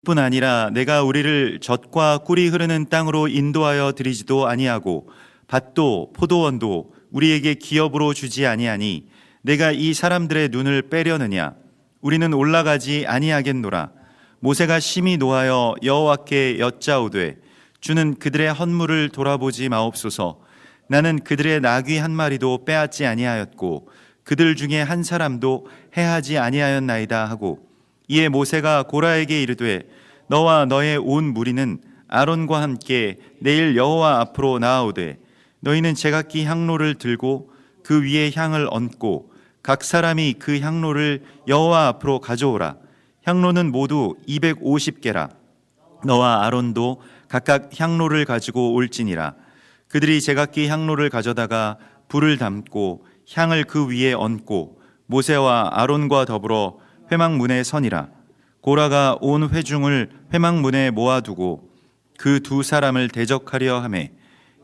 뿐 아니라 내가 우리를 젖과 꿀이 흐르는 땅으로 인도하여 드리지도 아니하고 밭도 포도원도 우리에게 기업으로 주지 아니하니 내가 이 사람들의 눈을 빼려느냐? 우리는 올라가지 아니하겠노라. 모세가 심히 노하여 여호와께 여짜오되 주는 그들의 헌물을 돌아보지 마옵소서. 나는 그들의 나귀 한 마리도 빼앗지 아니하였고 그들 중에 한 사람도 해하지 아니하였나이다 하고, 이에 모세가 고라에게 이르되 너와 너의 온 무리는 아론과 함께 내일 여호와 앞으로 나아오되 너희는 제각기 향로를 들고 그 위에 향을 얹고 각 사람이 그 향로를 여호와 앞으로 가져오라. 향로는 모두 250개라. 너와 아론도 각각 향로를 가지고 올지니라. 그들이 제각기 향로를 가져다가 불을 담고 향을 그 위에 얹고 모세와 아론과 더불어 회막문에 서니라. 고라가 온 회중을 회막문에 모아두고 그 두 사람을 대적하려 하매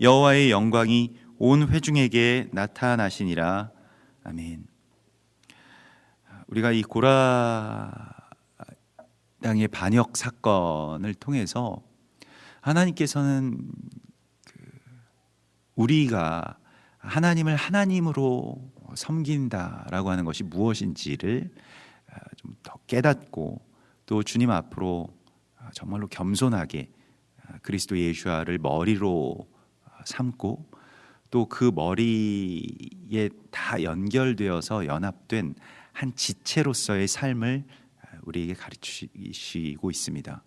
여호와의 영광이 온 회중에게 나타나시니라. 아멘. 우리가 이 고라 당의 반역 사건을 통해서 하나님께서는 우리가 하나님을 하나님으로 섬긴다라고 하는 것이 무엇인지를 좀 더 깨닫고, 또 주님 앞으로 정말로 겸손하게 그리스도 예수와를 머리로 삼고 또 그 머리에 다 연결되어서 연합된 한 지체로서의 삶을 우리에게 가르치시고 있습니다.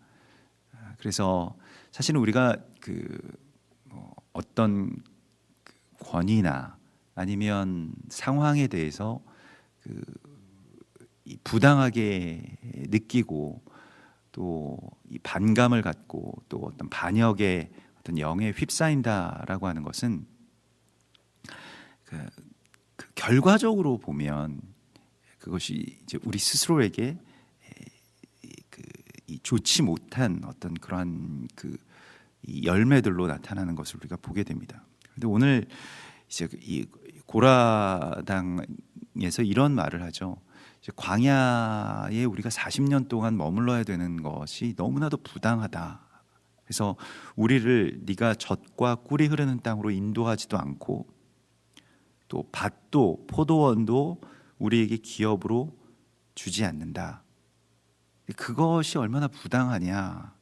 그래서 사실은 우리가 어떤 권위나 아니면 상황에 대해서 부당하게 느끼고 또 이 반감을 갖고 또 어떤 반역의 어떤 영에 휩싸인다라고 하는 것은 그 결과적으로 보면 그것이 이제 우리 스스로에게 이 좋지 못한 어떤 그러한 이 열매들로 나타나는 것을 우리가 보게 됩니다. 그런데 오늘 이제 이 고라당에서 이런 말을 하죠. 이제 광야에 우리가 40년 동안 머물러야 되는 것이 너무나도 부당하다. 그래서 우리를 네가 젖과 꿀이 흐르는 땅으로 인도하지도 않고 또 밭도 포도원도 우리에게 기업으로 주지 않는다. 그것이 얼마나 부당하냐.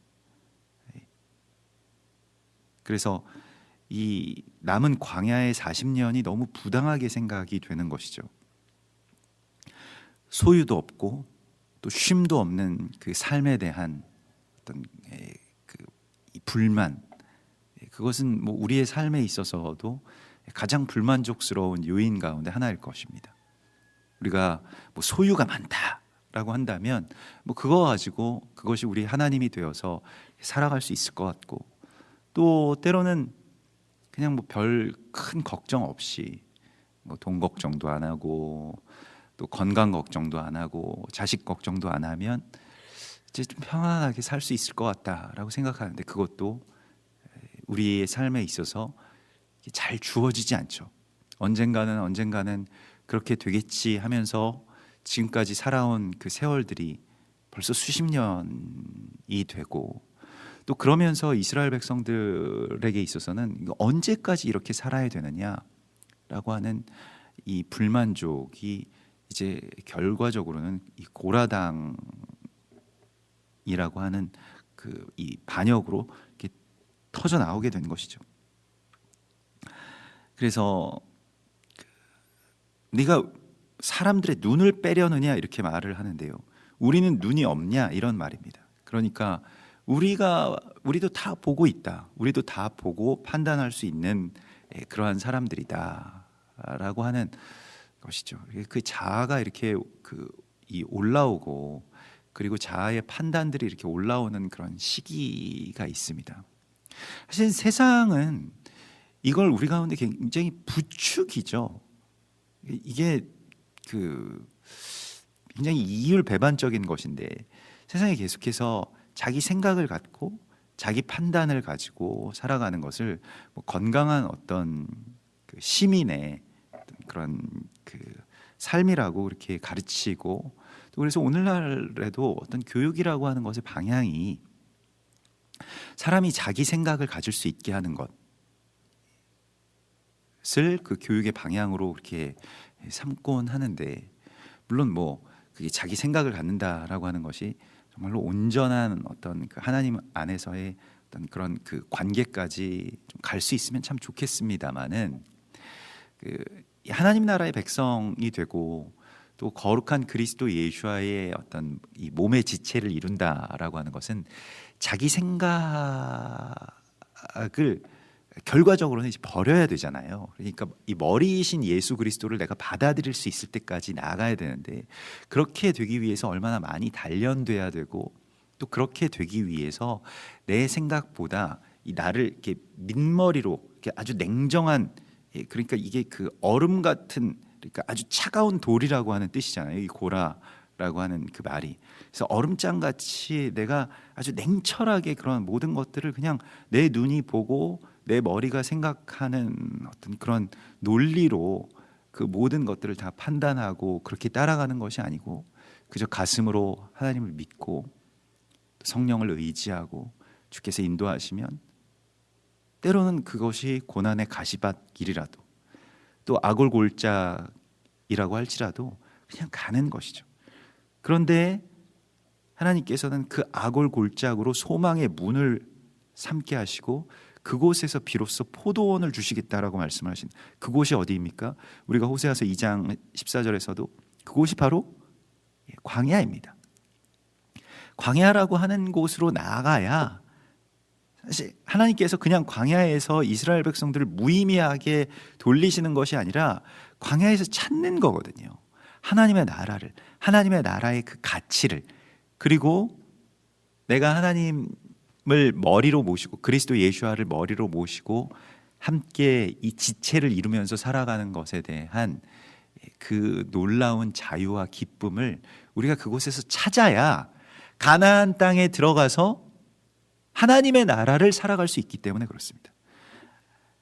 그래서 이 남은 광야의 40년이 너무 부당하게 생각이 되는 것이죠. 소유도 없고 또 쉼도 없는 그 삶에 대한 어떤 이 불만, 그것은 뭐 우리의 삶에 있어서도 가장 불만족스러운 요인 가운데 하나일 것입니다. 우리가 뭐 소유가 많다라고 한다면 뭐 그거 가지고 그것이 우리 하나님이 되어서 살아갈 수 있을 것 같고, 또 때로는 그냥 뭐 별 큰 걱정 없이 뭐 돈 걱정도 안 하고 또 건강 걱정도 안 하고 자식 걱정도 안 하면 이제 좀 편안하게 살 수 있을 것 같다라고 생각하는데, 그것도 우리의 삶에 있어서 잘 주어지지 않죠. 언젠가는 그렇게 되겠지 하면서 지금까지 살아온 그 세월들이 벌써 수십 년이 되고, 또 그러면서 이스라엘 백성들에게 있어서는 언제까지 이렇게 살아야 되느냐라고 하는 이 불만족이 이제 결과적으로는 이 고라당이라고 하는 이 반역으로 이렇게 터져 나오게 된 것이죠. 그래서 네가 사람들의 눈을 빼려느냐 이렇게 말을 하는데요. 우리는 눈이 없냐 이런 말입니다. 그러니까 우리도 다 보고 있다. 우리도 다 보고 판단할 수 있는 그러한 사람들이다라고 하는 것이죠. 그 자아가 이렇게 이 올라오고, 그리고 자아의 판단들이 이렇게 올라오는 그런 시기가 있습니다. 사실 세상은 이걸 우리 가운데 굉장히 부추기죠. 이게 굉장히 이율배반적인 것인데, 세상이 계속해서 자기 생각을 갖고 자기 판단을 가지고 살아가는 것을 뭐 건강한 어떤 시민의 그런 삶이라고 이렇게 가르치고, 또 그래서 오늘날에도 어떤 교육이라고 하는 것의 방향이 사람이 자기 생각을 가질 수 있게 하는 것을 그 교육의 방향으로 이렇게 삼곤 하는데, 물론 뭐 그게 자기 생각을 갖는다라고 하는 것이 정말로 온전한 어떤 그 하나님 안에서의 어떤 그런 그 관계까지 좀 갈 수 있으면 참 좋겠습니다만은, 그 하나님 나라의 백성이 되고 또 거룩한 그리스도 예수와의 어떤 이 몸의 지체를 이룬다라고 하는 것은 자기 생각을 결과적으로는 이제 버려야 되잖아요. 그러니까 이 머리이신 예수 그리스도를 내가 받아들일 수 있을 때까지 나아가야 되는데, 그렇게 되기 위해서 얼마나 많이 단련돼야 되고, 또 그렇게 되기 위해서 내 생각보다 이 나를 이렇게 민머리로 이렇게 아주 냉정한, 그러니까 이게 그 얼음 같은, 그러니까 아주 차가운 돌이라고 하는 뜻이잖아요. 이 고라라고 하는 그 말이. 그래서 얼음장 같이 내가 아주 냉철하게 그런 모든 것들을 그냥 내 눈이 보고 내 머리가 생각하는 어떤 그런 논리로 그 모든 것들을 다 판단하고 그렇게 따라가는 것이 아니고, 그저 가슴으로 하나님을 믿고 성령을 의지하고 주께서 인도하시면 때로는 그것이 고난의 가시밭길이라도 또 아골골짜기라고 할지라도 그냥 가는 것이죠. 그런데 하나님께서는 그 아골골짜기로 소망의 문을 삼게 하시고 그곳에서 비로소 포도원을 주시겠다라고 말씀하신 그곳이 어디입니까? 우리가 호세아서 2장 14절에서도 그곳이 바로 광야입니다. 광야라고 하는 곳으로 나아가야, 사실 하나님께서 그냥 광야에서 이스라엘 백성들을 무의미하게 돌리시는 것이 아니라 광야에서 찾는 거거든요. 하나님의 나라를, 하나님의 나라의 그 가치를, 그리고 내가 하나님을 머리로 모시고 그리스도 예수와를 머리로 모시고 함께 이 지체를 이루면서 살아가는 것에 대한 그 놀라운 자유와 기쁨을 우리가 그곳에서 찾아야 가나안 땅에 들어가서 하나님의 나라를 살아갈 수 있기 때문에 그렇습니다.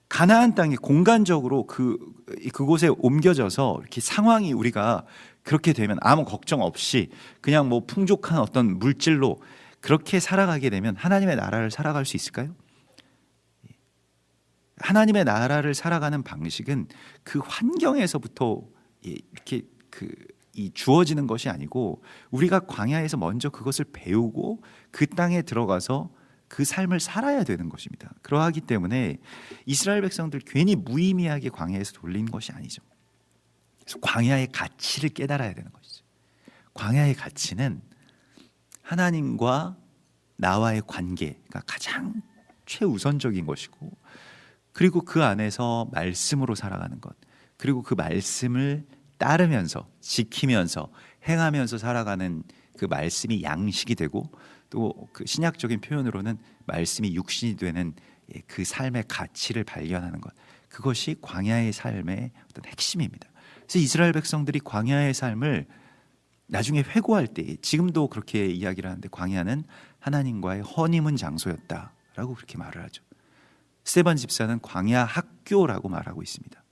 가나안 땅에 공간적으로 그곳에 옮겨져서 이렇게 상황이 우리가 그렇게 되면 아무 걱정 없이 그냥 뭐 풍족한 어떤 물질로 그렇게 살아가게 되면 하나님의 나라를 살아갈 수 있을까요? 하나님의 나라를 살아가는 방식은 그 환경에서부터 이렇게 이 주어지는 것이 아니고, 우리가 광야에서 먼저 그것을 배우고 그 땅에 들어가서 그 삶을 살아야 되는 것입니다. 그러하기 때문에 이스라엘 백성들 괜히 무의미하게 광야에서 돌린 것이 아니죠. 그래서 광야의 가치를 깨달아야 되는 것이죠. 광야의 가치는 하나님과 나와의 관계가 가장 최우선적인 것이고, 그리고 그 안에서 말씀으로 살아가는 것, 그리고 그 말씀을 따르면서 지키면서 행하면서 살아가는 그 말씀이 양식이 되고, 또 그 신약적인 표현으로는 말씀이 육신이 되는 그 삶의 가치를 발견하는 것, 그것이 광야의 삶의 어떤 핵심입니다. 그래서 이스라엘 백성들이 광야의 삶을 나중에 회고할 때, 지금도 그렇게 이야기를 하는데, 광야는 하나님과의 허니문 장소였다라고 그렇게 말을 하죠. 스데반 집사는 광야 학교라고 말하고 있습니다.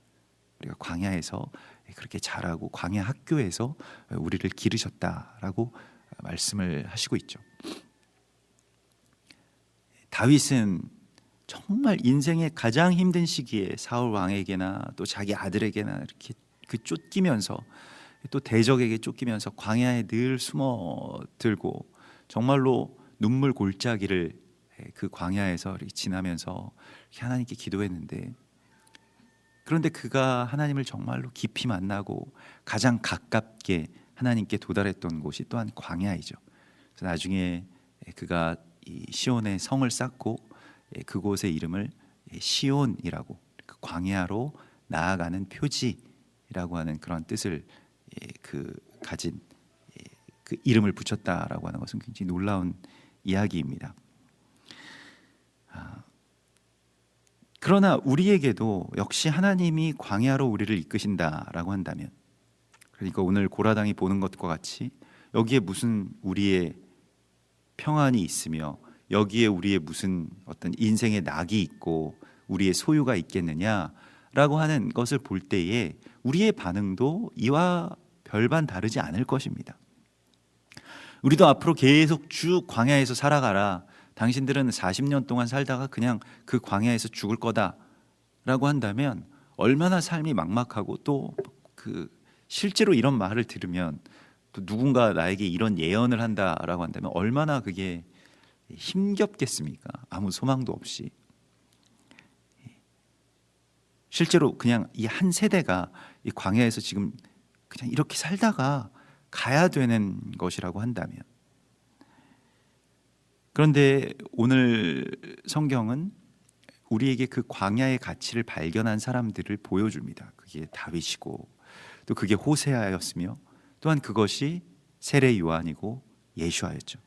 우리가 광야에서 그렇게 자라고 광야 학교에서 우리를 기르셨다라고 말씀을 하시고 있죠. 다윗은 정말 인생의 가장 힘든 시기에 사울 왕에게나 또 자기 아들에게나 이렇게 쫓기면서, 또 대적에게 쫓기면서 광야에 늘 숨어들고 정말로 눈물 골짜기를 그 광야에서 이렇게 지나면서 이렇게 하나님께 기도했는데, 그런데 그가 하나님을 정말로 깊이 만나고 가장 가깝게 하나님께 도달했던 곳이 또한 광야이죠. 그래서 나중에 그가 이 시온의 성을 쌓고 그곳의 이름을 시온이라고, 그 광야로 나아가는 표지라고 하는 그런 뜻을 가진 그 이름을 붙였다라고 하는 것은 굉장히 놀라운 이야기입니다. 그러나 우리에게도 역시 하나님이 광야로 우리를 이끄신다라고 한다면, 그러니까 오늘 고라당이 보는 것과 같이 여기에 무슨 우리의 평안이 있으며 여기에 우리의 무슨 어떤 인생의 낙이 있고 우리의 소유가 있겠느냐라고 하는 것을 볼 때에 우리의 반응도 이와 별반 다르지 않을 것입니다. 우리도 앞으로 계속 쭉 광야에서 살아가라. 당신들은 40년 동안 살다가 그냥 그 광야에서 죽을 거다라고 한다면 얼마나 삶이 막막하고 또 그 실제로 이런 말을 들으면 또 누군가 나에게 이런 예언을 한다라고 한다면 얼마나 그게 힘겹겠습니까? 아무 소망도 없이. 실제로 그냥 이 한 세대가 이 광야에서 지금 그냥 이렇게 살다가 가야 되는 것이라고 한다면, 그런데 오늘 성경은 우리에게 그 광야의 가치를 발견한 사람들을 보여줍니다. 그게 다윗이고 또 그게 호세아였으며 또한 그것이 세례 요한이고 예수아였죠.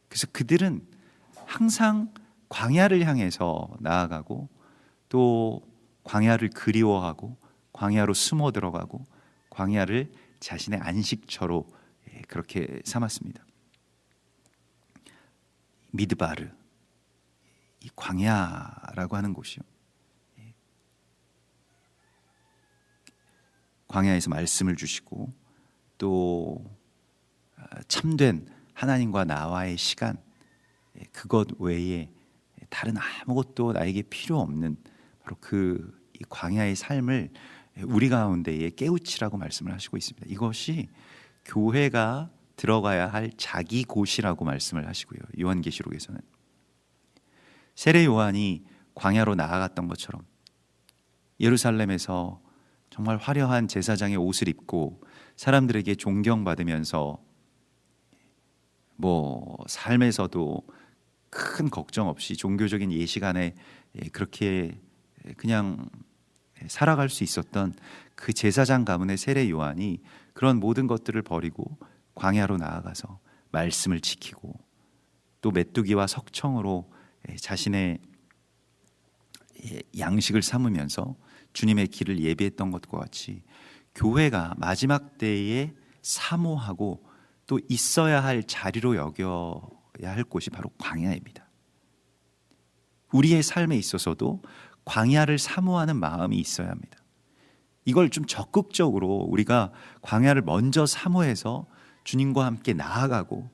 그래서 그들은 항상 광야를 향해서 나아가고 또 광야를 그리워하고 광야로 숨어 들어가고 광야를 자신의 안식처로 그렇게 삼았습니다. 미드바르, 이 광야라고 하는 곳이요, 광야에서 말씀을 주시고 또 참된 하나님과 나와의 시간, 그것 외에 다른 아무것도 나에게 필요 없는 바로 그 이 광야의 삶을 우리 가운데에 깨우치라고 말씀을 하시고 있습니다. 이것이 교회가 들어가야 할 자기 곳이라고 말씀을 하시고요. 요한계시록에서는 세례 요한이 광야로 나아갔던 것처럼 예루살렘에서 정말 화려한 제사장의 옷을 입고 사람들에게 존경받으면서 삶에서도 큰 걱정 없이 종교적인 예시간에 그렇게 그냥 살아갈 수 있었던 그 제사장 가문의 세례 요한이 그런 모든 것들을 버리고 광야로 나아가서 말씀을 지키고 또 메뚜기와 석청으로 자신의 양식을 삼으면서 주님의 길을 예비했던 것과 같이 교회가 마지막 때에 사모하고 또 있어야 할 자리로 여겨야 할 곳이 바로 광야입니다. 우리의 삶에 있어서도 광야를 사모하는 마음이 있어야 합니다. 이걸 좀 적극적으로 우리가 광야를 먼저 사모해서 주님과 함께 나아가고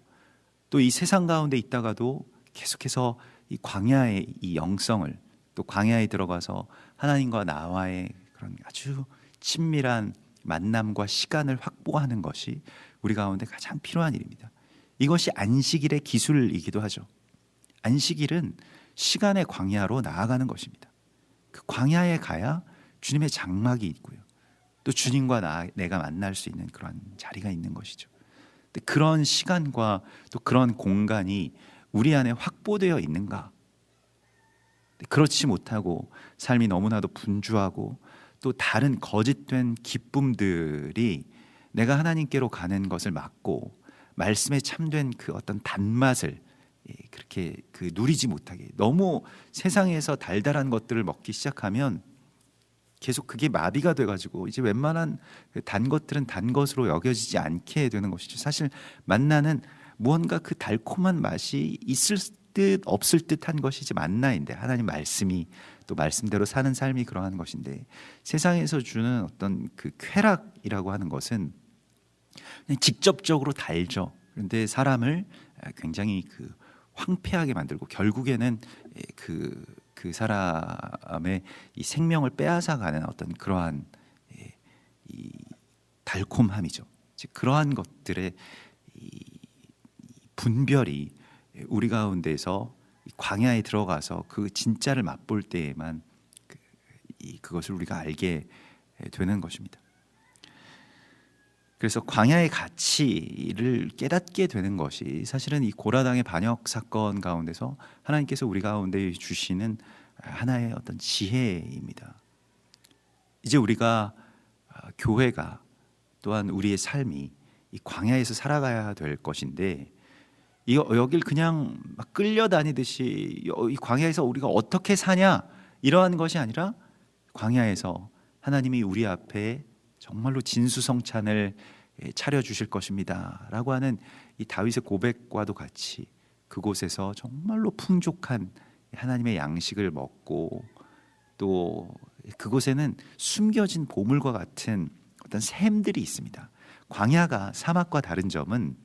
또 이 세상 가운데 있다가도 계속해서 이 광야의 이 영성을, 또 광야에 들어가서 하나님과 나와의 그런 아주 친밀한 만남과 시간을 확보하는 것이 우리 가운데 가장 필요한 일입니다. 이것이 안식일의 기술이기도 하죠. 안식일은 시간의 광야로 나아가는 것입니다. 그 광야에 가야 주님의 장막이 있고요, 또 주님과 내가 만날 수 있는 그런 자리가 있는 것이죠. 근데 그런 시간과 또 그런 공간이 우리 안에 확보되어 있는가? 그렇지 못하고 삶이 너무나도 분주하고 또 다른 거짓된 기쁨들이 내가 하나님께로 가는 것을 막고 말씀에 참된 그 어떤 단맛을 그렇게 누리지 못하게, 너무 세상에서 달달한 것들을 먹기 시작하면 계속 그게 마비가 돼가지고 이제 웬만한 단 것들은 단 것으로 여겨지지 않게 되는 것이죠. 사실 만나는 무언가 그 달콤한 맛이 있을 듯 없을 듯한 것이 이제 만나인데, 하나님 말씀이 또 말씀대로 사는 삶이 그러한 것인데, 세상에서 주는 어떤 그 쾌락이라고 하는 것은 그냥 직접적으로 달죠. 그런데 사람을 굉장히 황폐하게 만들고 결국에는 그 사람의 이 생명을 빼앗아가는 어떤 그러한 이 달콤함이죠. 즉 그러한 것들의 이 분별이 우리 가운데서 광야에 들어가서 그 진짜를 맛볼 때에만 그것을 우리가 알게 되는 것입니다. 그래서 광야의 가치를 깨닫게 되는 것이 사실은 이 고라당의 반역 사건 가운데서 하나님께서 우리 가운데 주시는 하나의 어떤 지혜입니다. 이제 우리가 교회가 또한 우리의 삶이 이 광야에서 살아가야 될 것인데, 여길 그냥 막 끌려다니듯이 이 광야에서 우리가 어떻게 사냐 이러한 것이 아니라, 광야에서 하나님이 우리 앞에 정말로 진수성찬을 차려주실 것입니다 라고 하는 이 다윗의 고백과도 같이 그곳에서 정말로 풍족한 하나님의 양식을 먹고, 또 그곳에는 숨겨진 보물과 같은 어떤 샘들이 있습니다. 광야가 사막과 다른 점은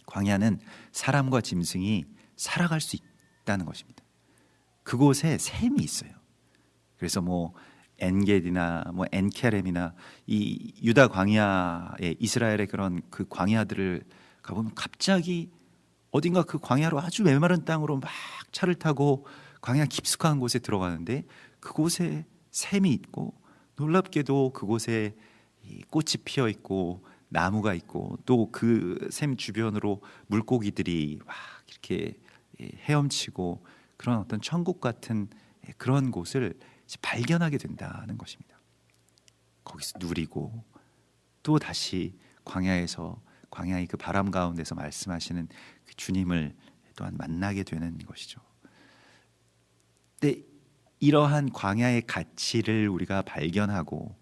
광야는 사람과 짐승이 살아갈 수 있다는 것입니다. 그곳에 샘이 있어요. 그래서 뭐 엔게디나 뭐 엔케렘이나 이 유다 광야의 이스라엘의 그런 그 광야들을 가보면 갑자기 어딘가 그 광야로 아주 메마른 땅으로 막 차를 타고 광야 깊숙한 곳에 들어가는데 그곳에 샘이 있고 놀랍게도 그곳에 꽃이 피어 있고 나무가 있고 또 그 샘 주변으로 물고기들이 막 이렇게 헤엄치고 그런 어떤 천국 같은 그런 곳을 발견하게 된다는 것입니다. 거기서 누리고 또 다시 광야에서 광야의 그 바람 가운데서 말씀하시는 그 주님을 또한 만나게 되는 것이죠. 근데 이러한 광야의 가치를 우리가 발견하고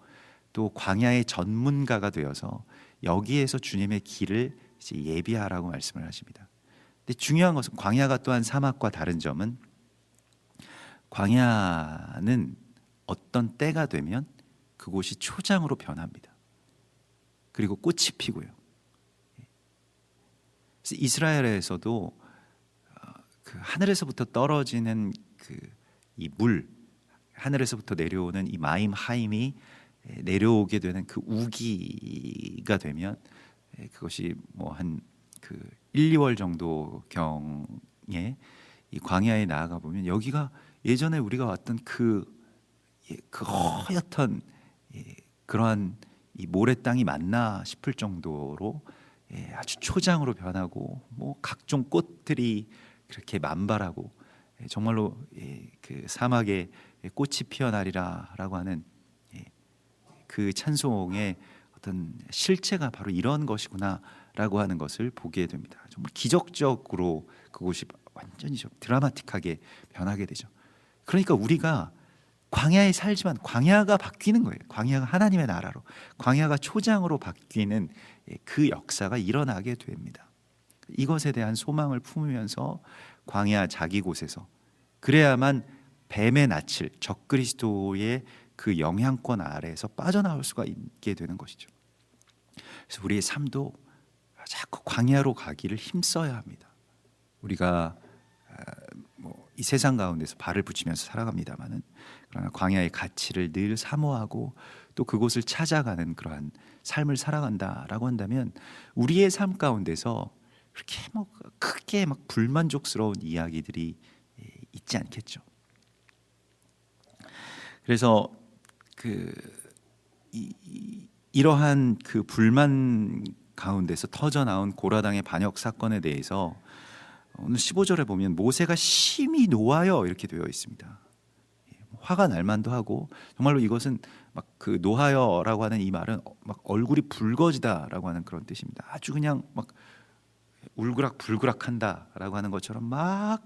또 광야의 전문가가 되어서 여기에서 주님의 길을 이제 예비하라고 말씀을 하십니다. 근데 중요한 것은 광야가 또한 사막과 다른 점은 광야는 어떤 때가 되면 그곳이 초장으로 변합니다. 그리고 꽃이 피고요. 그래서 이스라엘에서도 그 하늘에서부터 떨어지는 그 이 물, 하늘에서부터 내려오는 이 마임 하임이 내려오게 되는 그 우기가 되면 그것이 뭐 한 그 1, 2월 정도 경에 이 광야에 나아가 보면 여기가 예전에 우리가 왔던 그 허옇던 그러한 이 모래 땅이 맞나 싶을 정도로 아주 초장으로 변하고 뭐 각종 꽃들이 그렇게 만발하고 정말로 그 사막에 꽃이 피어나리라라고 하는 그 찬송의 어떤 실체가 바로 이런 것이구나라고 하는 것을 보게 됩니다. 정말 기적적으로 그곳이 완전히 좀 드라마틱하게 변하게 되죠. 그러니까 우리가 광야에 살지만 광야가 바뀌는 거예요. 광야가 하나님의 나라로, 광야가 초장으로 바뀌는 그 역사가 일어나게 됩니다. 이것에 대한 소망을 품으면서 광야 자기 곳에서 그래야만 뱀의 낯을 적그리스도의 그 영향권 아래에서 빠져나올 수가 있게 되는 것이죠. 그래서 우리의 삶도 자꾸 광야로 가기를 힘써야 합니다. 우리가 이 세상 가운데서 발을 붙이면서 살아갑니다마는 그러나 광야의 가치를 늘 사모하고 또 그곳을 찾아가는 그러한 삶을 살아간다라고 한다면 우리의 삶 가운데서 그렇게 뭐 크게 막 불만족스러운 이야기들이 있지 않겠죠. 그래서 이러한 그 불만 가운데서 터져 나온 고라당의 반역 사건에 대해서 오늘 15절에 보면 모세가 심히 노하여 이렇게 되어 있습니다. 화가 날 만도 하고 정말로 이것은 막 그 노하여라고 하는 이 말은 막 얼굴이 붉어지다라고 하는 그런 뜻입니다. 아주 그냥 막 울그락불그락한다라고 하는 것처럼 막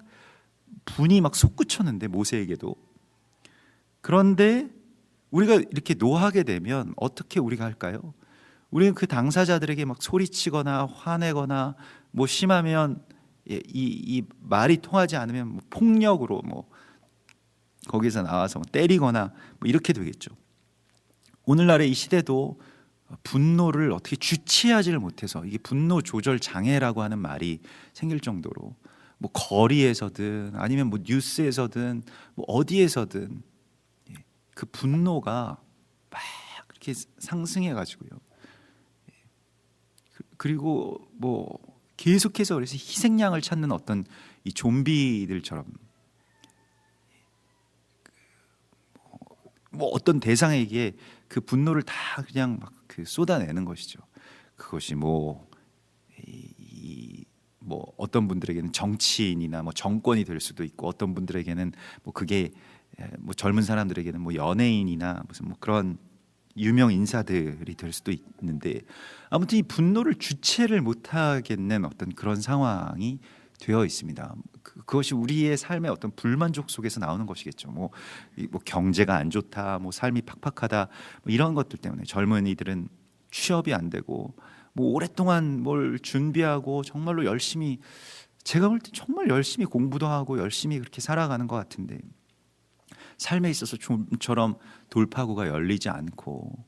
분이 막 솟구쳤는데 모세에게도. 그런데 우리가 이렇게 노하게 되면 어떻게 우리가 할까요? 우리는 그 당사자들에게 막 소리치거나 화내거나 뭐 심하면 이 말이 통하지 않으면 뭐 폭력으로 뭐 거기서 나와서 뭐 때리거나 뭐 이렇게 되겠죠. 오늘날의 이 시대도 분노를 어떻게 주체하지를 못해서 이게 분노 조절 장애라고 하는 말이 생길 정도로 뭐 거리에서든 아니면 뭐 뉴스에서든 뭐 어디에서든 그 분노가 막 그렇게 상승해 가지고요. 그리고 뭐 계속해서 그래서 희생양을 찾는 어떤 이 좀비들처럼 뭐 어떤 대상에게 그 분노를 다 그냥 막 그 쏟아내는 것이죠. 그것이 뭐 어떤 분들에게는 정치인이나 뭐 정권이 될 수도 있고 어떤 분들에게는 뭐 그게 뭐 젊은 사람들에게는 뭐 연예인이나 무슨 뭐 그런 유명 인사들이 될 수도 있는데 아무튼 이 분노를 주체를 못하겠는 어떤 그런 상황이 되어 있습니다. 그것이 우리의 삶의 어떤 불만족 속에서 나오는 것이겠죠. 뭐 경제가 안 좋다, 뭐 삶이 팍팍하다, 뭐 이런 것들 때문에 젊은이들은 취업이 안 되고 뭐 오랫동안 뭘 준비하고 정말로 열심히 제가 볼 때 정말 열심히 공부도 하고 열심히 그렇게 살아가는 것 같은데 삶에 있어서 좀처럼 돌파구가 열리지 않고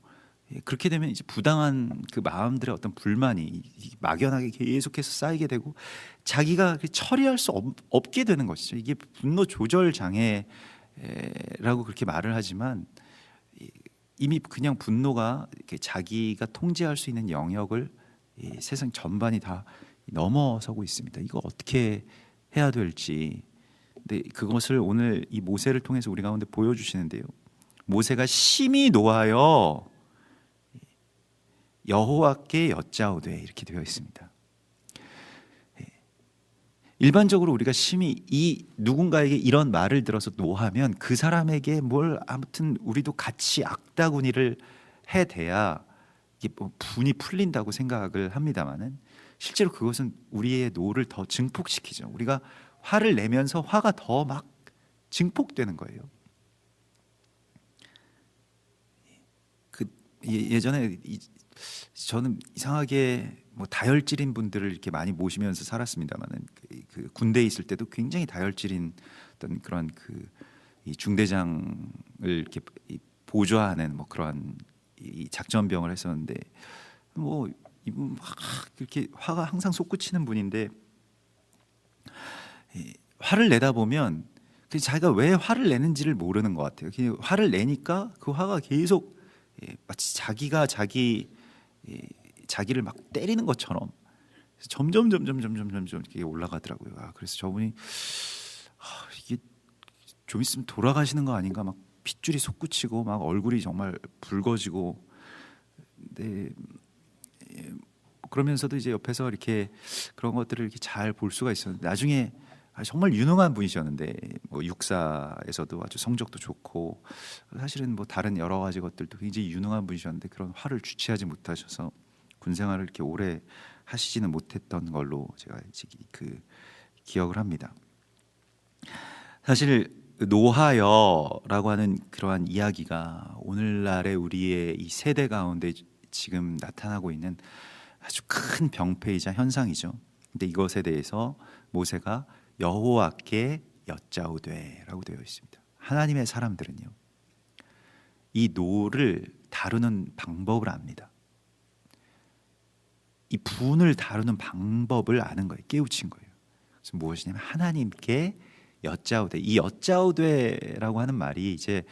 그렇게 되면 이제 부당한 그 마음들의 어떤 불만이 막연하게 계속해서 쌓이게 되고 자기가 처리할 수 없게 되는 것이죠. 이게 분노 조절 장애라고 그렇게 말을 하지만 이미 그냥 분노가 이렇게 자기가 통제할 수 있는 영역을 세상 전반이 다 넘어서고 있습니다. 이거 어떻게 해야 될지, 근데 그것을 오늘 이 모세를 통해서 우리 가운데 보여주시는데요. 모세가 심히 노하여 여호와께 여짜오되 이렇게 되어 있습니다. 일반적으로 우리가 심히 이 누군가에게 이런 말을 들어서 노하면 그 사람에게 뭘 아무튼 우리도 같이 악다구니를 해대야 이게 뭐 분이 풀린다고 생각을 합니다만은 실제로 그것은 우리의 노를 더 증폭시키죠. 우리가 화를 내면서 화가 더 막 증폭되는 거예요. 예전에 저는 이상하게 뭐 다혈질인 분들을 이렇게 많이 모시면서 살았습니다만은 그 군대에 있을 때도 굉장히 다혈질인 어떤 그런 이 중대장을 이렇게 보좌하는 뭐 그런 이 작전병을 했었는데 뭐 이분 막 이렇게 화가 항상 솟구치는 분인데 화를 내다 보면 자기가 왜 화를 내는지를 모르는 것 같아요. 화를 내니까 그 화가 계속 마치 자기가 자기를 막 때리는 것처럼 점점 이렇게 올라가더라고요. 그래서 저분이 이게 좀 있으면 돌아가시는 거 아닌가, 막 핏줄이 솟구치고 막 얼굴이 정말 붉어지고, 네, 그러면서도 이제 옆에서 이렇게 그런 것들을 이렇게 잘 볼 수가 있었는데 나중에 정말 유능한 분이셨는데 뭐 육사에서도 아주 성적도 좋고 사실은 뭐 다른 여러 가지 것들도 굉장히 유능한 분이셨는데 그런 화를 주체하지 못하셔서 군 생활을 이렇게 오래 하시지는 못했던 걸로 제가 그 기억을 합니다. 사실 노하여라고 하는 그러한 이야기가 오늘날의 우리의 이 세대 가운데 지금 나타나고 있는 아주 큰 병폐이자 현상이죠. 근데 이것에 대해서 모세가 여호와께 여짜오되라고 되어 있습니다. 하나님의 사람들은요, 이 노를 다루는 방법을 압니다. 이 분을 다루는 방법을 아는 거예요. 깨우친 거예요. 그래서 무엇이냐면 하나님께 여짜오되, 이 여짜오되라고 하는 말이 이제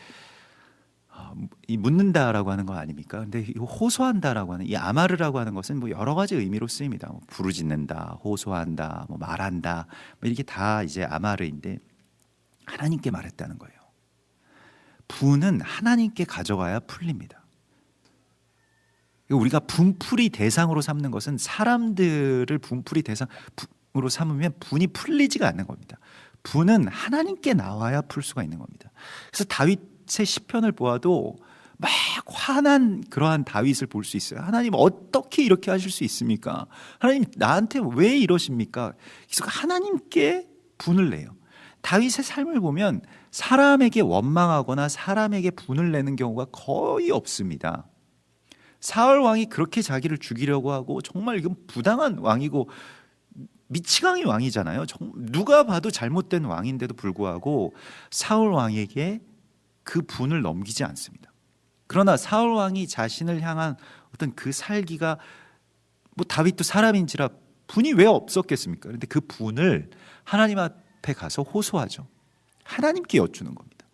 이 묻는다라고 하는 거 아닙니까? 근데 이 호소한다라고 하는 이 아마르라고 하는 것은 뭐 여러 가지 의미로 쓰입니다. 뭐 부르짖는다, 호소한다, 뭐 말한다, 뭐 이렇게 다 이제 아마르인데 하나님께 말했다는 거예요. 분은 하나님께 가져가야 풀립니다. 우리가 분풀이 대상으로 삼는 것은 사람들을 분풀이 대상으로 삼으면 분이 풀리지가 않는 겁니다. 분은 하나님께 나와야 풀 수가 있는 겁니다. 그래서 다윗의 시편을 보아도 막 화난 그러한 다윗을 볼 수 있어요. 하나님 어떻게 이렇게 하실 수 있습니까? 하나님 나한테 왜 이러십니까? 그래서 하나님께 분을 내요. 다윗의 삶을 보면 사람에게 원망하거나 사람에게 분을 내는 경우가 거의 없습니다. 사울 왕이 그렇게 자기를 죽이려고 하고 정말 이건 부당한 왕이고 미치광이 왕이잖아요. 누가 봐도 잘못된 왕인데도 불구하고 사울 왕에게 그 분을 넘기지 않습니다. 그러나 사울 왕이 자신을 향한 어떤 그 살기가 뭐 다윗도 사람인지라 분이 왜 없었겠습니까? 그런데 그 분을 하나님 앞에 가서 호소하죠. 하나님께 여쭈는 겁니다.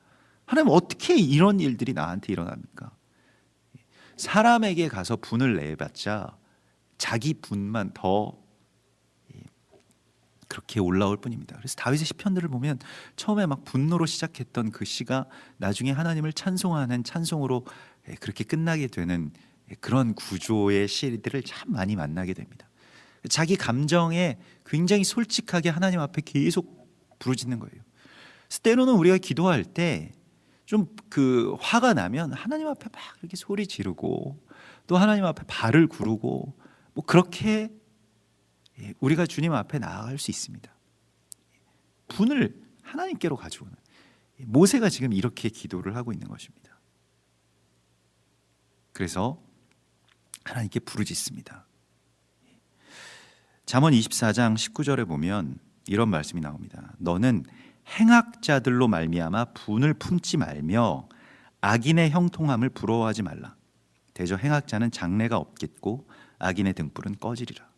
하나님 어떻게 이런 일들이 나한테 일어납니까? 사람에게 가서 분을 내봤자 자기 분만 더 그렇게 올라올 뿐입니다. 그래서 다윗의 시편들을 보면 처음에 막 분노로 시작했던 그 시가 나중에 하나님을 찬송하는 찬송으로 그렇게 끝나게 되는 그런 구조의 시들을 참 많이 만나게 됩니다. 자기 감정에 굉장히 솔직하게 하나님 앞에 계속 부르짖는 거예요. 때로는 우리가 기도할 때 좀 그 화가 나면 하나님 앞에 막 이렇게 소리 지르고 또 하나님 앞에 발을 구르고 뭐 그렇게 우리가 주님 앞에 나아갈 수 있습니다. 분을 하나님께로 가져오는, 모세가 지금 이렇게 기도를 하고 있는 것입니다. 그래서 하나님께 부르짖습니다. 잠언 24장 19절에 보면 이런 말씀이 나옵니다. 너는 행악자들로 말미암아 분을 품지 말며 악인의 형통함을 부러워하지 말라. 대저 행악자는 장래가 없겠고 악인의 등불은 꺼지리라.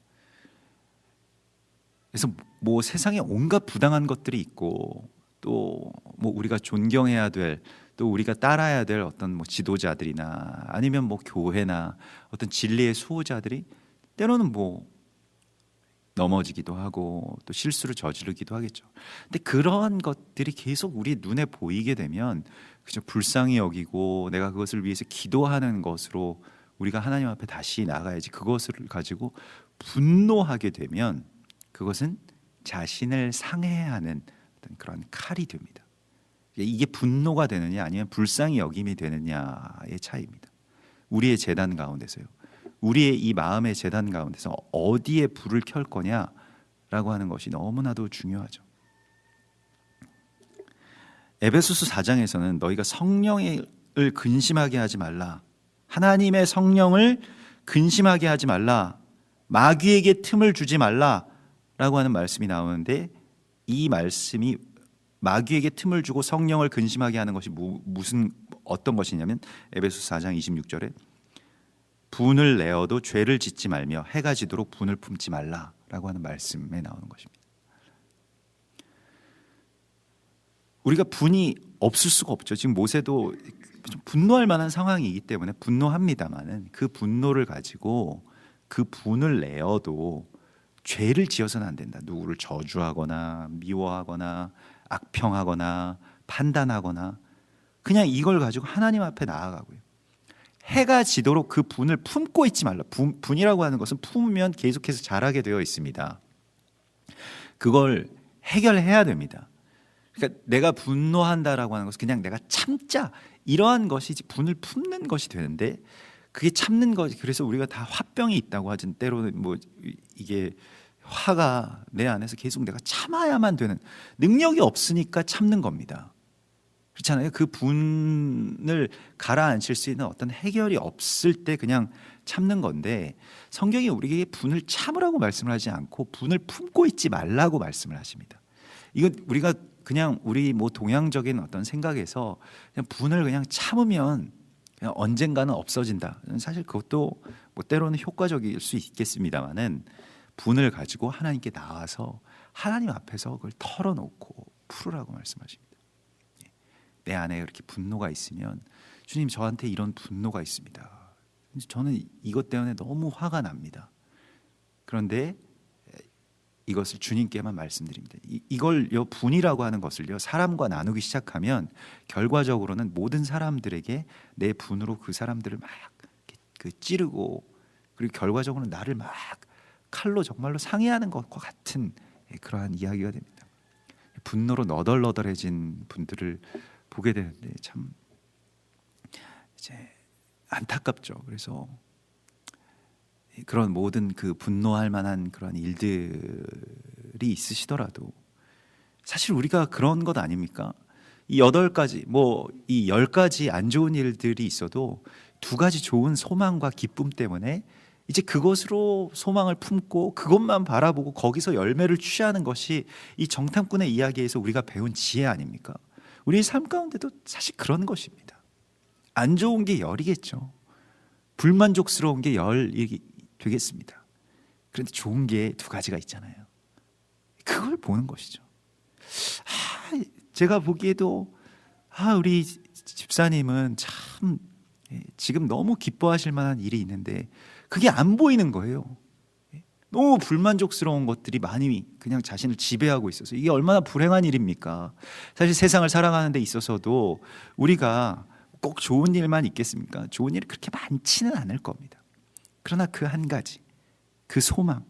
그래서 뭐 세상에 온갖 부당한 것들이 있고 또 뭐 우리가 존경해야 될 또 우리가 따라야 될 어떤 뭐 지도자들이나 아니면 뭐 교회나 어떤 진리의 수호자들이 때로는 뭐 넘어지기도 하고 또 실수를 저지르기도 하겠죠. 근데 그러한 것들이 계속 우리 눈에 보이게 되면 그저 불쌍히 여기고 내가 그것을 위해서 기도하는 것으로 우리가 하나님 앞에 다시 나가야지, 그것을 가지고 분노하게 되면 그것은 자신을 상해하는 어떤 그런 칼이 됩니다. 이게 분노가 되느냐 아니면 불쌍히 여김이 되느냐의 차이입니다. 우리의 재단 가운데서요, 우리의 이 마음의 재단 가운데서 어디에 불을 켤 거냐라고 하는 것이 너무나도 중요하죠. 에베소서 4장에서는 너희가 성령을 근심하게 하지 말라, 하나님의 성령을 근심하게 하지 말라, 마귀에게 틈을 주지 말라라고 하는 말씀이 나오는데, 이 말씀이 마귀에게 틈을 주고 성령을 근심하게 하는 것이 어떤 것이냐면 에베소서 4장 26절에 분을 내어도 죄를 짓지 말며 해가 지도록 분을 품지 말라라고 하는 말씀에 나오는 것입니다. 우리가 분이 없을 수가 없죠. 지금 모세도 좀 분노할 만한 상황이기 때문에 분노합니다만은 그 분노를 가지고 그 분을 내어도 죄를 지어서는 안 된다. 누구를 저주하거나 미워하거나 악평하거나 판단하거나, 그냥 이걸 가지고 하나님 앞에 나아가고요. 해가 지도록 그 분을 품고 있지 말라. 분이라고 하는 것은 품으면 계속해서 자라게 되어 있습니다. 그걸 해결해야 됩니다. 그러니까 내가 분노한다라고 하는 것은 그냥 내가 참자, 이러한 것이 분을 품는 것이 되는데, 그게 참는 것이, 그래서 우리가 다 화병이 있다고 하진, 때로는 뭐 이게 화가 내 안에서 계속 내가 참아야만 되는, 능력이 없으니까 참는 겁니다. 그렇잖아요. 그 분을 가라앉힐 수 있는 어떤 해결이 없을 때 그냥 참는 건데, 성경이 우리에게 분을 참으라고 말씀을 하지 않고 분을 품고 있지 말라고 말씀을 하십니다. 이건 우리가 그냥 우리 뭐 동양적인 어떤 생각에서 그냥 분을 그냥 참으면 그냥 언젠가는 없어진다. 사실 그것도 뭐 때로는 효과적일 수 있겠습니다만은, 분을 가지고 하나님께 나와서 하나님 앞에서 그걸 털어놓고 풀으라고 말씀하십니다. 내 안에 이렇게 분노가 있으면, 주님 저한테 이런 분노가 있습니다. 저는 이것 때문에 너무 화가 납니다. 그런데 이것을 주님께만 말씀드립니다. 이걸요, 분이라고 하는 것을요, 사람과 나누기 시작하면 결과적으로는 모든 사람들에게 내 분으로 그 사람들을 막 찌르고, 그리고 결과적으로는 나를 막 칼로 정말로 상해하는 것과 같은 그러한 이야기가 됩니다. 분노로 너덜너덜해진 분들을 보게 되는데 참 이제 안타깝죠. 그래서 그런 모든 그 분노할 만한 그런 일들이 있으시더라도 사실 우리가 그런 것 아닙니까? 이 8가지, 이 10가지 안 좋은 일들이 있어도 2가지 좋은 소망과 기쁨 때문에 이제 그것으로 소망을 품고 그것만 바라보고 거기서 열매를 취하는 것이 이 정탐꾼의 이야기에서 우리가 배운 지혜 아닙니까? 우리의 삶 가운데도 사실 그런 것입니다. 안 좋은 게 열이겠죠. 불만족스러운 게 열이 되겠습니다. 그런데 좋은 게 2가지가 있잖아요. 그걸 보는 것이죠. 제가 보기에도 우리 집사님은 참 지금 너무 기뻐하실 만한 일이 있는데 그게 안 보이는 거예요. 너무 불만족스러운 것들이 많이 그냥 자신을 지배하고 있어서, 이게 얼마나 불행한 일입니까? 사실 세상을 살아가는 데 있어서도 우리가 꼭 좋은 일만 있겠습니까? 좋은 일이 그렇게 많지는 않을 겁니다. 그러나 그 한 가지, 그 소망,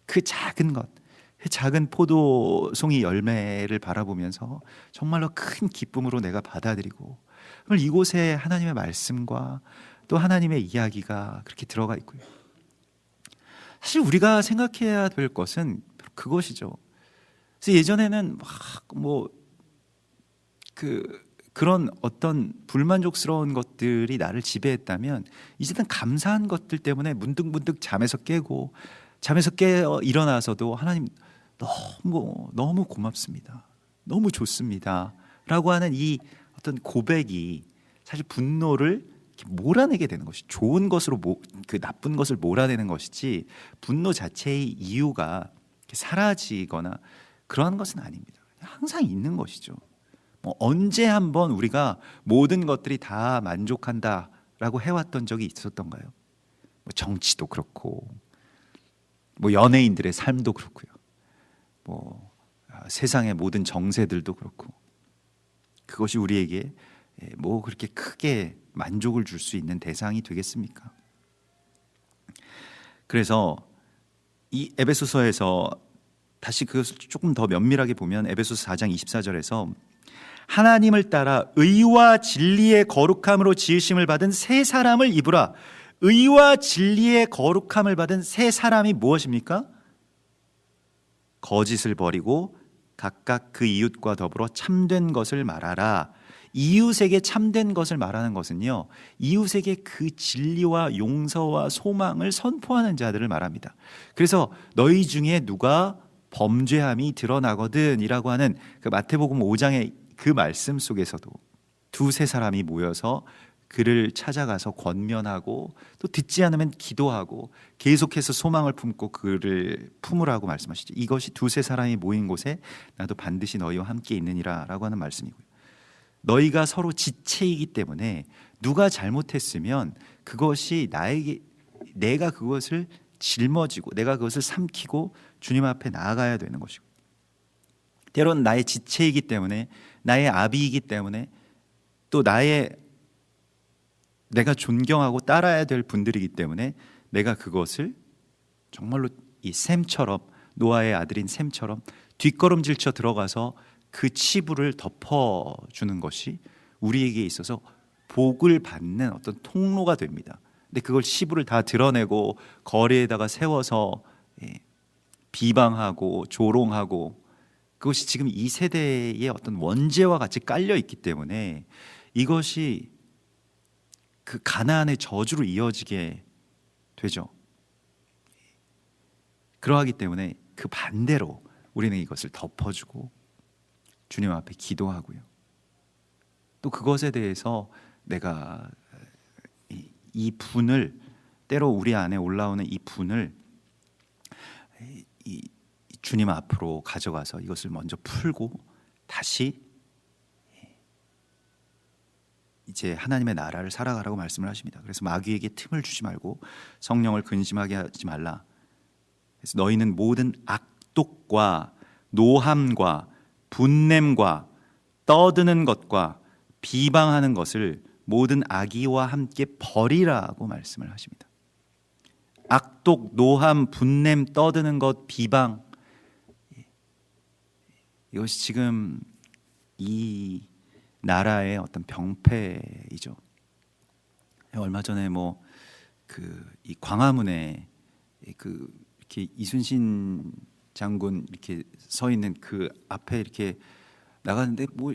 그 작은 것, 그 작은 포도송이 열매를 바라보면서 정말로 큰 기쁨으로 내가 받아들이고, 오늘 이곳에 하나님의 말씀과 또 하나님의 이야기가 그렇게 들어가 있고요. 사실 우리가 생각해야 될 것은 그것이죠. 그래서 예전에는 그런 어떤 불만족스러운 것들이 나를 지배했다면, 이제는 감사한 것들 때문에 문득문득 잠에서 깨 일어나서도 하나님 너무 고맙습니다, 너무 좋습니다 라고 하는 이 어떤 고백이 사실 분노를 몰아내게 되는 것이 좋은 것으로 그 나쁜 것을 몰아내는 것이지 분노 자체의 이유가 사라지거나 그러한 것은 아닙니다. 항상 있는 것이죠. 뭐 언제 한번 우리가 모든 것들이 다 만족한다라고 해왔던 적이 있었던가요? 뭐 정치도 그렇고, 뭐 연예인들의 삶도 그렇고요. 뭐 세상의 모든 정세들도 그렇고, 그것이 우리에게 뭐 그렇게 크게 만족을 줄 수 있는 대상이 되겠습니까? 그래서 이 에베소서에서 다시 그것을 조금 더 면밀하게 보면 에베소서 4장 24절에서 하나님을 따라 의와 진리의 거룩함으로 지으심을 받은 새 사람을 입으라. 의와 진리의 거룩함을 받은 새 사람이 무엇입니까? 거짓을 버리고 각각 그 이웃과 더불어 참된 것을 말하라. 이웃에게 참된 것을 말하는 것은요, 이웃에게 그 진리와 용서와 소망을 선포하는 자들을 말합니다. 그래서 너희 중에 누가 범죄함이 드러나거든 이라고 하는 그 마태복음 5장의 그 말씀 속에서도 두세 사람이 모여서 그를 찾아가서 권면하고 또 듣지 않으면 기도하고 계속해서 소망을 품고 그를 품으라고 말씀하시죠. 이것이 두세 사람이 모인 곳에 나도 반드시 너희와 함께 있느니라 라고 하는 말씀이고요. 너희가 서로 지체이기 때문에 누가 잘못했으면 그것이 나에게, 내가 그것을 짊어지고 내가 그것을 삼키고 주님 앞에 나아가야 되는 것이고, 때로는 나의 지체이기 때문에, 나의 아비이기 때문에, 또 내가 존경하고 따라야 될 분들이기 때문에 내가 그것을 정말로 이 샘처럼, 노아의 아들인 샘처럼 뒷걸음질쳐 들어가서 그 치부를 덮어주는 것이 우리에게 있어서 복을 받는 어떤 통로가 됩니다. 근데 그걸 치부를 다 드러내고 거리에다가 세워서 비방하고 조롱하고, 그것이 지금 이 세대의 어떤 원죄와 같이 깔려 있기 때문에 이것이 그 가나안의 저주로 이어지게 되죠. 그러하기 때문에 그 반대로 우리는 이것을 덮어주고 주님 앞에 기도하고요. 또 그것에 대해서 내가 이 분을, 때로 우리 안에 올라오는 이 분을 이 주님 앞으로 가져가서 이것을 먼저 풀고 다시 이제 하나님의 나라를 살아가라고 말씀을 하십니다. 그래서 마귀에게 틈을 주지 말고 성령을 근심하게 하지 말라. 그래서 너희는 모든 악독과 노함과 분냄과 떠드는 것과 비방하는 것을 모든 악의와 함께 버리라고 말씀을 하십니다. 악독, 노함, 분냄, 떠드는 것, 비방, 이것이 지금 이 나라의 어떤 병폐이죠. 얼마 전에 뭐 이 광화문에 이렇게 이순신 장군 이렇게 서 있는 그 앞에 이렇게 나가는데 뭐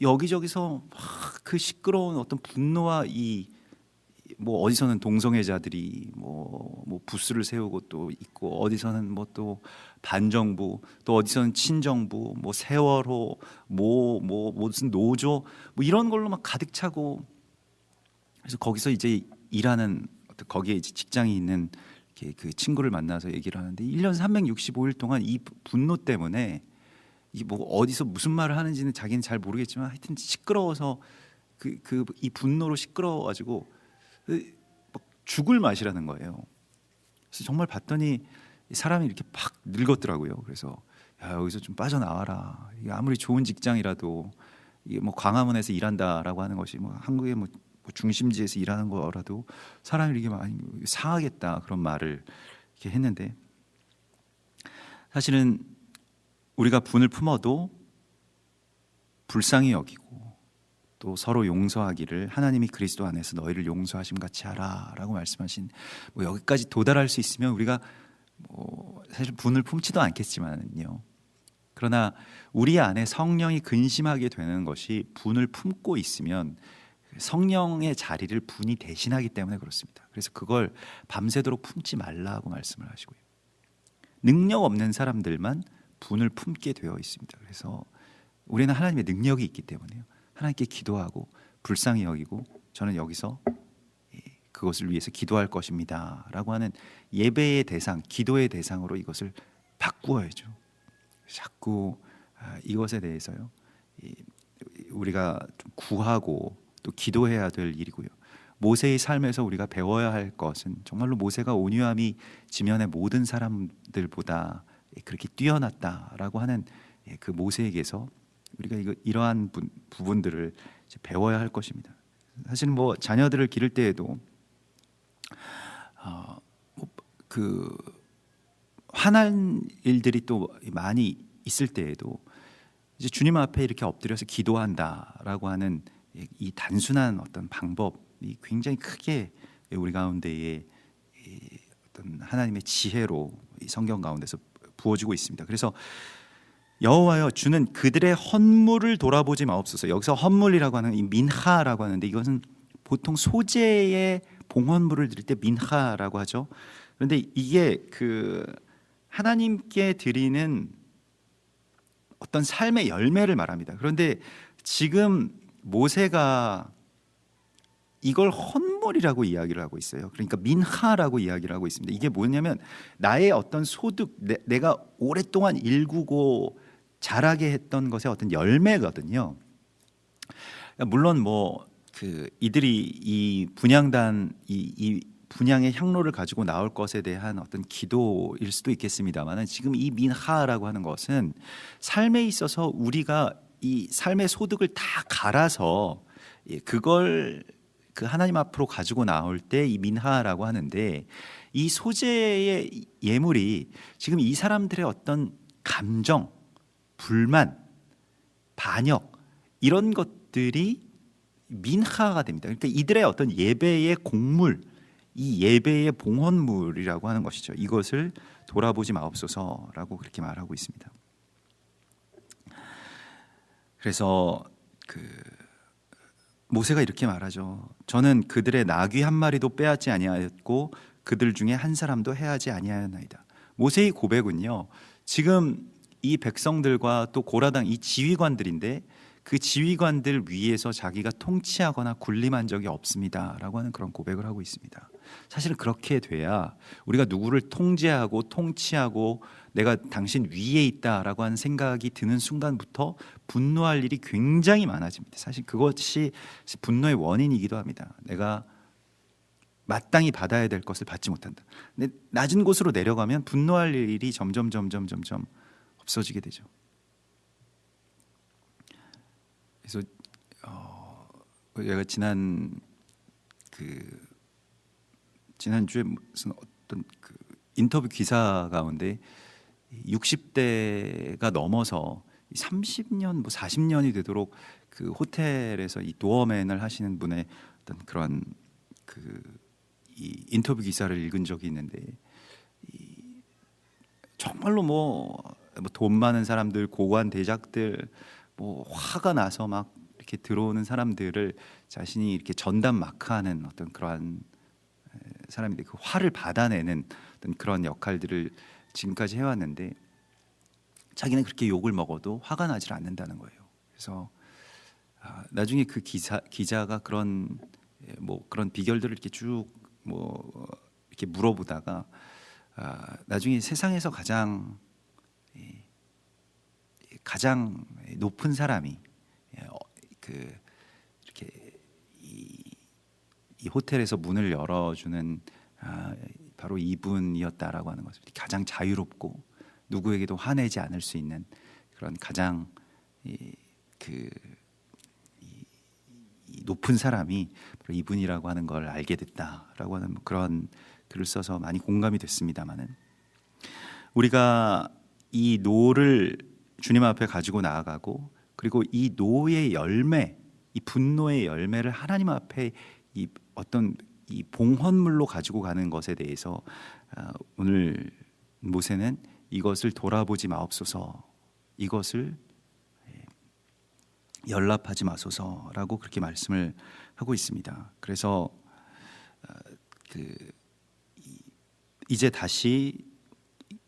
여기저기서 막 그 시끄러운 어떤 분노와 뭐 어디서는 동성애자들이 뭐 부스를 세우고 또 있고, 어디서는 뭐 또 반정부, 또 어디서는 친정부, 뭐 세월호, 뭐 무슨 노조, 뭐 이런 걸로 막 가득 차고, 그래서 거기서 이제 일하는 거기에 이제 직장이 있는 그 친구를 만나서 얘기를 하는데 1년 365일 동안 이 분노 때문에 이 뭐 어디서 무슨 말을 하는지는 자기는 잘 모르겠지만 하여튼 시끄러워서 이 분노로 시끄러워가지고 막 죽을 맛이라는 거예요. 그래서 정말 봤더니 사람이 이렇게 팍 늙었더라고요. 그래서 야, 여기서 좀 빠져나와라. 이게 아무리 좋은 직장이라도 이게 뭐 광화문에서 일한다라고 하는 것이 뭐 한국의 뭐 중심지에서 일하는 거라도 사람이 이렇게 많이 상하겠다, 그런 말을 이렇게 했는데, 사실은 우리가 분을 품어도 불쌍히 여기고 또 서로 용서하기를 하나님이 그리스도 안에서 너희를 용서하심 같이 하라라고 말씀하신, 뭐 여기까지 도달할 수 있으면 우리가 뭐 사실 분을 품지도 않겠지만요. 그러나 우리 안에 성령이 근심하게 되는 것이 분을 품고 있으면 성령의 자리를 분이 대신하기 때문에 그렇습니다. 그래서 그걸 밤새도록 품지 말라고 말씀을 하시고요. 능력 없는 사람들만 분을 품게 되어 있습니다. 그래서 우리는 하나님의 능력이 있기 때문에요. 하나님께 기도하고 불쌍히 여기고, 저는 여기서 그것을 위해서 기도할 것입니다라고 하는 예배의 대상, 기도의 대상으로 이것을 바꾸어야죠. 자꾸 이것에 대해서요, 우리가 좀 구하고 또 기도해야 될 일이고요. 모세의 삶에서 우리가 배워야 할 것은 정말로 모세가 온유함이 지면의 모든 사람들보다 그렇게 뛰어났다라고 하는 그 모세에게서 우리가 이러한 부분들을 이제 배워야 할 것입니다. 사실 뭐 자녀들을 기를 때에도 그 화난 일들이 또 많이 있을 때에도 이제 주님 앞에 이렇게 엎드려서 기도한다라고 하는 이 단순한 어떤 방법이 굉장히 크게 우리 가운데에 어떤 하나님의 지혜로 이 성경 가운데서 부어지고 있습니다. 그래서 여호와여 주는 그들의 헌물을 돌아보지 마옵소서. 여기서 헌물이라고 하는 이 민하라고 하는데 이것은 보통 소재의 봉헌물을 드릴 때 민하라고 하죠. 그런데 이게 그 하나님께 드리는 어떤 삶의 열매를 말합니다. 그런데 지금 모세가 이걸 헌물이라고 이야기를 하고 있어요. 그러니까 민하라고 이야기를 하고 있습니다. 이게 뭐냐면 나의 어떤 소득, 내가 오랫동안 일구고 자라게 했던 것의 어떤 열매거든요. 물론 뭐 그 이들이 이 분향단 이 분향의 향로를 가지고 나올 것에 대한 어떤 기도일 수도 있겠습니다만, 지금 이 민하라고 하는 것은 삶에 있어서 우리가 이 삶의 소득을 다 갈아서 그걸 그 하나님 앞으로 가지고 나올 때 이 민하라고 하는데, 이 소재의 예물이 지금 이 사람들의 어떤 감정, 불만, 반역 이런 것들이 민하가 됩니다. 그러니까 이들의 어떤 예배의 곡물, 이 예배의 봉헌물이라고 하는 것이죠. 이것을 돌아보지 마옵소서라고 그렇게 말하고 있습니다. 그래서 그 모세가 이렇게 말하죠. 저는 그들의 나귀 한 마리도 빼앗지 아니하였고 그들 중에 한 사람도 해하지 아니하였나이다. 모세의 고백은요, 지금 이 백성들과 또 고라당 이 지휘관들인데 그 지휘관들 위에서 자기가 통치하거나 군림한 적이 없습니다라고 하는 그런 고백을 하고 있습니다. 사실은 그렇게 돼야 우리가 누구를 통제하고 통치하고 내가 당신 위에 있다라고 하는 생각이 드는 순간부터 분노할 일이 굉장히 많아집니다. 사실 그것이 분노의 원인이기도 합니다. 내가 마땅히 받아야 될 것을 받지 못한다. 근데 낮은 곳으로 내려가면 분노할 일이 점점 없어지게 되죠. 그래서 제가 지난주에 무슨 어떤 그 인터뷰 기사 가운데 60대가 넘어서 30년, 뭐 40년이 되도록 그 호텔에서 이 도어맨을 하시는 분의 어떤 그런 이 인터뷰 기사를 읽은 적이 있는데, 정말로 뭐 돈 많은 사람들, 고관 대작들, 뭐 화가 나서 막 이렇게 들어오는 사람들을 자신이 이렇게 전담 마크하는 어떤 그러한 사람인데, 그 화를 받아내는 어떤 그런 역할들을 지금까지 해왔는데, 자기는 그렇게 욕을 먹어도 화가 나질 않는다는 거예요. 그래서 나중에 그 기자가 그런 비결들을 이렇게 쭉 이렇게 물어보다가 나중에 세상에서 가장 높은 사람이 이렇게 이 호텔에서 문을 열어주는 바로 이분이었다라고 하는 것을, 가장 자유롭고 누구에게도 화내지 않을 수 있는 그런 가장 이 높은 사람이 바로 이분이라고 하는 걸 알게 됐다라고 하는 그런 글을 써서 많이 공감이 됐습니다만은, 우리가 이 노를 주님 앞에 가지고 나아가고, 그리고 이 노의 열매, 이 분노의 열매를 하나님 앞에 이 어떤 이 봉헌물로 가지고 가는 것에 대해서 오늘 모세는 이것을 돌아보지 마옵소서, 이것을 연락하지 마소서라고 그렇게 말씀을 하고 있습니다. 그래서 이제 다시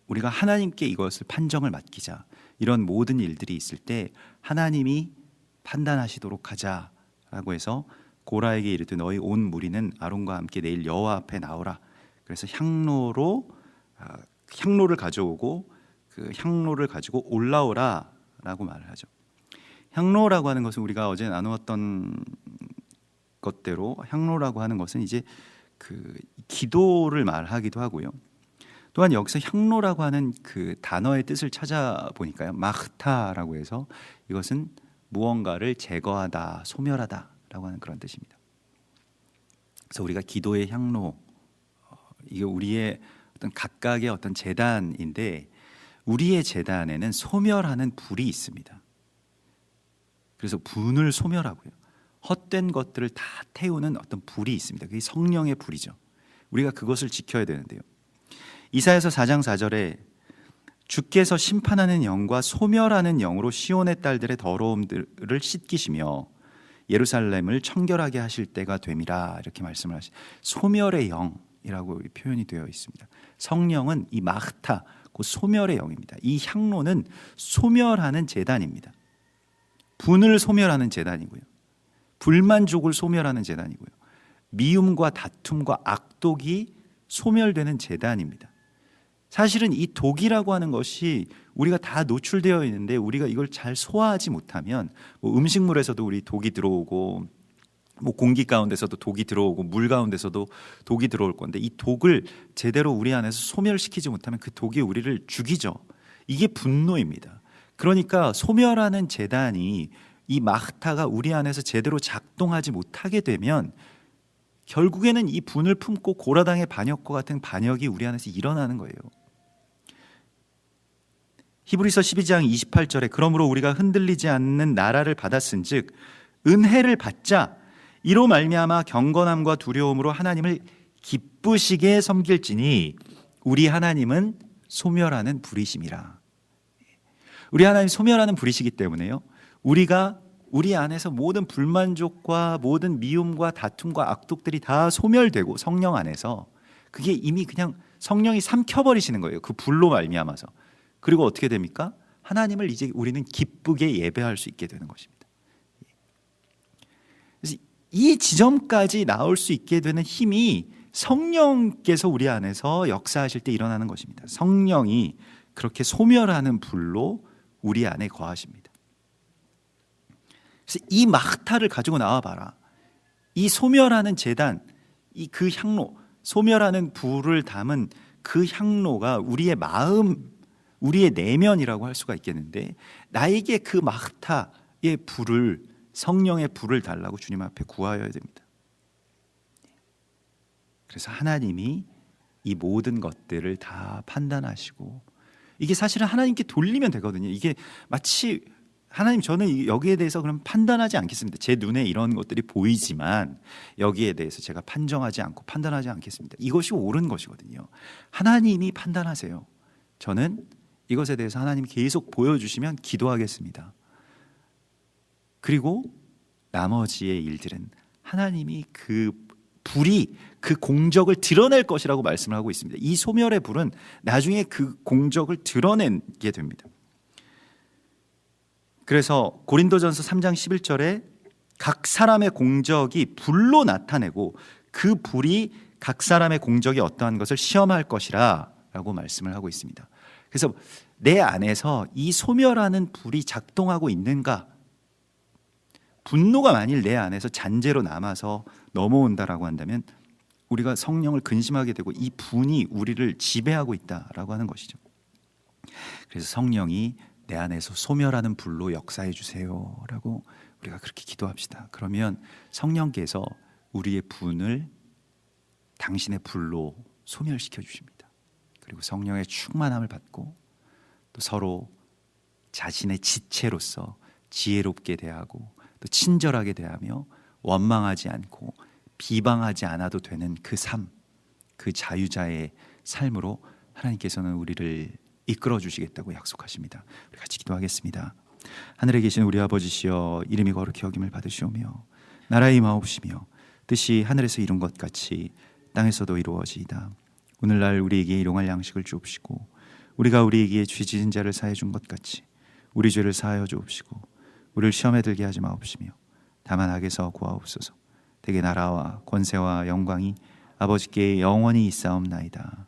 우리가 하나님께 이것을 판정을 맡기자. 이런 모든 일들이 있을 때 하나님이 판단하시도록 하자라고 해서 고라에게 이르되 너희 온 무리는 아론과 함께 내일 여호와 앞에 나오라. 그래서 향로를 가져오고 그 향로를 가지고 올라오라라고 말을 하죠. 향로라고 하는 것은 우리가 어제 나누었던 것대로 향로라고 하는 것은 이제 그 기도를 말하기도 하고요. 또한 여기서 향로라고 하는 그 단어의 뜻을 찾아보니까요, 마흐타라고 해서 이것은 무언가를 제거하다, 소멸하다라고 하는 그런 뜻입니다. 그래서 우리가 기도의 향로, 이게 우리의 어떤 각각의 어떤 제단인데, 우리의 제단에는 소멸하는 불이 있습니다. 그래서 분을 소멸하고요, 헛된 것들을 다 태우는 어떤 불이 있습니다. 그게 성령의 불이죠. 우리가 그것을 지켜야 되는데요. 이사야서 4장 4절에 주께서 심판하는 영과 소멸하는 영으로 시온의 딸들의 더러움들을 씻기시며 예루살렘을 청결하게 하실 때가 됨이라, 이렇게 말씀을 하시. 소멸의 영이라고 표현이 되어 있습니다. 성령은 이 마흐타, 그 소멸의 영입니다. 이 향로는 소멸하는 제단입니다. 분을 소멸하는 제단이고요, 불만족을 소멸하는 제단이고요, 미움과 다툼과 악독이 소멸되는 제단입니다. 사실은 이 독이라고 하는 것이 우리가 다 노출되어 있는데 우리가 이걸 잘 소화하지 못하면 음식물에서도 우리 독이 들어오고 공기 가운데서도 독이 들어오고 물 가운데서도 독이 들어올 건데, 이 독을 제대로 우리 안에서 소멸시키지 못하면 그 독이 우리를 죽이죠. 이게 분노입니다. 그러니까 소멸하는 제단이, 이 마흐타가 우리 안에서 제대로 작동하지 못하게 되면 결국에는 이 분을 품고 고라당의 반역과 같은 반역이 우리 안에서 일어나는 거예요. 히브리서 12장 28절에 그러므로 우리가 흔들리지 않는 나라를 받았은즉 은혜를 받자 이로 말미암아 경건함과 두려움으로 하나님을 기쁘시게 섬길지니 우리 하나님은 소멸하는 불이심이라. 우리 하나님 소멸하는 불이시기 때문에요, 우리가 우리 안에서 모든 불만족과 모든 미움과 다툼과 악독들이 다 소멸되고 성령 안에서 그게 이미 그냥 성령이 삼켜버리시는 거예요. 그 불로 말미암아서. 그리고 어떻게 됩니까? 하나님을 이제 우리는 기쁘게 예배할 수 있게 되는 것입니다. 그래서 이 지점까지 나올 수 있게 되는 힘이 성령께서 우리 안에서 역사하실 때 일어나는 것입니다. 성령이 그렇게 소멸하는 불로 우리 안에 거하십니다. 그래서 이 마흐타를 가지고 나와봐라. 이 소멸하는 제단, 이 그 향로, 소멸하는 불을 담은 그 향로가 우리의 마음, 우리의 내면이라고 할 수가 있겠는데, 나에게 그 마흐타의 불을, 성령의 불을 달라고 주님 앞에 구하여야 됩니다. 그래서 하나님이 이 모든 것들을 다 판단하시고, 이게 사실은 하나님께 돌리면 되거든요. 이게 마치 하나님, 저는 여기에 대해서 그럼 판단하지 않겠습니다. 제 눈에 이런 것들이 보이지만 여기에 대해서 제가 판정하지 않고 판단하지 않겠습니다. 이것이 옳은 것이거든요. 하나님이 판단하세요. 저는 이것에 대해서 하나님이 계속 보여주시면 기도하겠습니다. 그리고 나머지의 일들은 하나님이 그 불이 그 공적을 드러낼 것이라고 말씀을 하고 있습니다. 이 소멸의 불은 나중에 그 공적을 드러내게 됩니다. 그래서 고린도전서 3장 11절에 각 사람의 공적이 불로 나타내고 그 불이 각 사람의 공적이 어떠한 것을 시험할 것이라 라고 말씀을 하고 있습니다. 그래서 내 안에서 이 소멸하는 불이 작동하고 있는가, 분노가 만일 내 안에서 잔재로 남아서 넘어온다라고 한다면 우리가 성령을 근심하게 되고 이 분이 우리를 지배하고 있다라고 하는 것이죠. 그래서 성령이 내 안에서 소멸하는 불로 역사해 주세요 라고 우리가 그렇게 기도합시다. 그러면 성령께서 우리의 분을 당신의 불로 소멸시켜 주십니다. 그리고 성령의 충만함을 받고 또 서로 자신의 지체로서 지혜롭게 대하고 또 친절하게 대하며 원망하지 않고 비방하지 않아도 되는 그 삶, 그 자유자의 삶으로 하나님께서는 우리를 이끌어 주시겠다고 약속하십니다. 우리 같이 기도하겠습니다. 하늘에 계신 우리 아버지시여, 이름이 거룩히 여김을 받으시오며 나라의 임하옵시며 뜻이 하늘에서 이룬 것 같이 땅에서도 이루어지이다. 오늘날 우리에게 일용할 양식을 주옵시고 우리가 우리에게 죄 지은 자를 사해 준 것 같이 우리 죄를 사하여 주옵시고 우리를 시험에 들게 하지 마옵시며 다만 악에서 구하옵소서. 대개 나라와 권세와 영광이 아버지께 영원히 있사옵나이다.